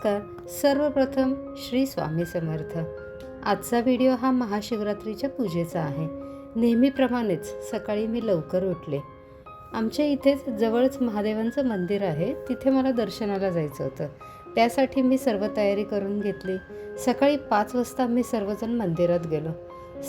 नमस्कार. सर्वप्रथम श्री स्वामी समर्थ. आजचा व्हिडिओ हा महाशिवरात्रीच्या पूजेचा आहे. नेहमीप्रमाणेच सकाळी मी लवकर उठले. आमच्या इथेच जवळच महादेवांचं मंदिर आहे, तिथे मला दर्शनाला जायचं होतं. त्यासाठी मी सर्व तयारी करून घेतली. सकाळी 5 वाजता आम्ही सर्वजण मंदिरात गेलो.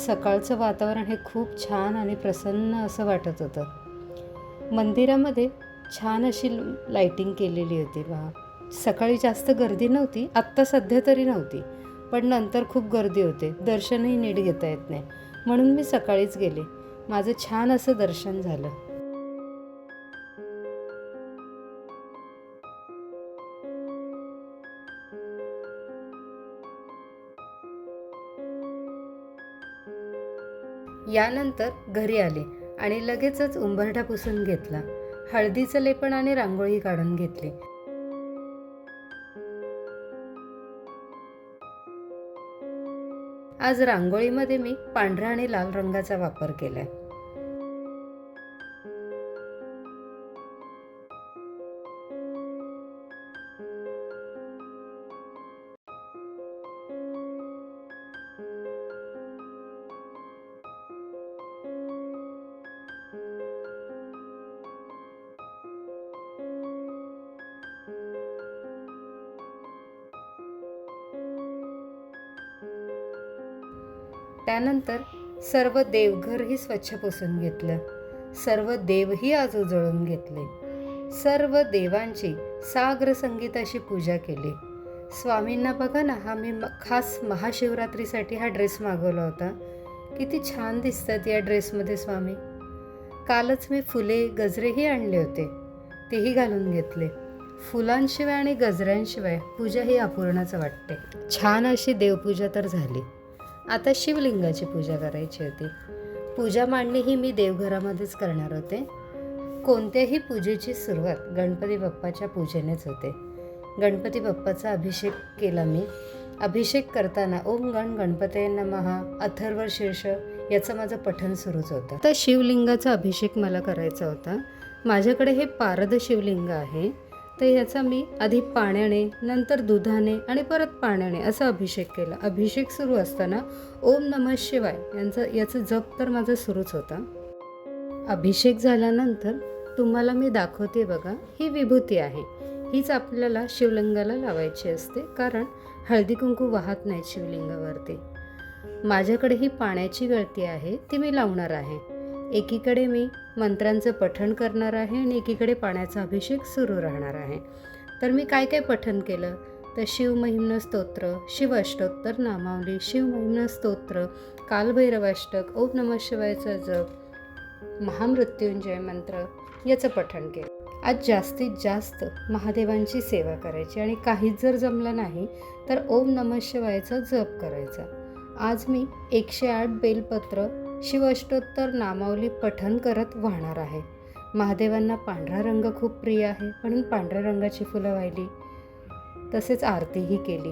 सकाळचं वातावरण हे खूप छान आणि प्रसन्न असं वाटत होतं. मंदिरामध्ये छान अशी लाईटिंग केलेली होती पहा. सकाळी जास्त गर्दी नव्हती, आत्ता सध्या तरी नव्हती, पण नंतर खूप गर्दी होते. दर्शनही नीट घेता येत नाही, म्हणून मी सकाळीच गेले. माझं छान असं दर्शन झालं. यानंतर घरी आले आणि लगेचच उंबरठा पुसून घेतला. हळदीचं लेपन आणि रांगोळी काढून घेतली. आज रांगोळीमध्ये मी पांढरा आणि लाल रंगाचा वापर केलाय. त्यानंतर सर्व देवघरही स्वच्छ पुसून घेतलं. सर्व देवही आज उजळून घेतले. सर्व देवांची साग्र संगीताशी पूजा केली. स्वामींना बघा ना, हा मी खास महाशिवरात्रीसाठी हा ड्रेस मागवला होता. किती छान दिसतात या ड्रेसमध्ये स्वामी. कालच मी फुले गजरेही आणले होते, तेही घालून घेतले. फुलांशिवाय आणि गजऱ्यांशिवाय पूजा ही अपूर्णच वाटते. छान अशी देवपूजा तर झाली. आता शिवलिंगाची पूजा करायची होती. पूजा मांडणी ही मी देवघरामध्येच करणार होते. कोणत्याही पूजेची सुरुवात गणपती बाप्पाच्या पूजेनेच होते. गणपती बाप्पाचा अभिषेक केला मी. अभिषेक करताना ओम गण गणपतये नमः, अथर्व शीर्ष याचं माझं पठण सुरूच होतं. तर शिवलिंगाचा अभिषेक मला करायचा होता. माझ्याकडे हे पारद शिवलिंग आहे, तर याचा मी आधी पाण्याने, नंतर दुधाने आणि परत पाण्याने असा अभिषेक केला. अभिषेक सुरू असताना ओम नमः शिवाय याचं जप तर माझा सुरूच होता. अभिषेक झाल्यानंतर तुम्हाला मी दाखवते बघा, ही विभूती आहे. हीच आपल्याला शिवलिंगाला लावायची असते, कारण हळदी कुंकू वाहत नाही शिवलिंगावरती. माझ्याकडे ही पाण्याची गळती आहे, ती मी लावणार आहे. एकीकडे मी मंत्रांचं पठण करणार आहे आणि एकीकडे पाण्याचा अभिषेक सुरू राहणार आहे. तर मी काय काय पठण केलं, तर शिवमहिम्न स्तोत्र, शिवाष्टोत्तर नामावली, शिवमहिम्न स्तोत्र, कालभैरवाष्टक, ओम नमः शिवायचा जप, महामृत्युंजय मंत्र याचं पठण केलं. आज जास्तीत जास्त महादेवांची सेवा करायची आणि काहीच जर जमलं नाही तर ओम नमः शिवायचा जप करायचा. आज मी 108 बेलपत्र शिवाष्टोत्तर नामावली पठण करत वाहणार आहे. महादेवांना पांढरा रंग खूप प्रिय आहे, म्हणून पांढऱ्या रंगाची फुलं वाहिली. तसेच आरतीही केली.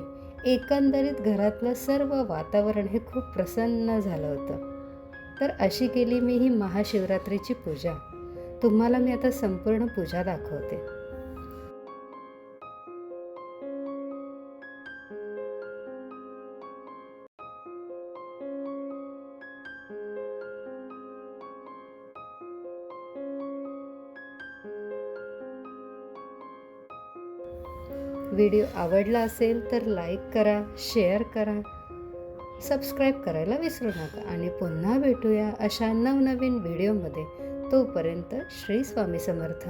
एकंदरीत घरातलं सर्व वातावरण हे खूप प्रसन्न झालं होतं. तर अशी केली मी ही महाशिवरात्रीची पूजा. तुम्हाला मी आता संपूर्ण पूजा दाखवते. व्हिडिओ आवडला असेल तर लाईक करा, शेअर करा, सबस्क्राईब करायला विसरू नका आणि पुन्हा भेटूया अशा नवनवीन व्हिडिओमध्ये. तोपर्यंत श्री स्वामी समर्थ.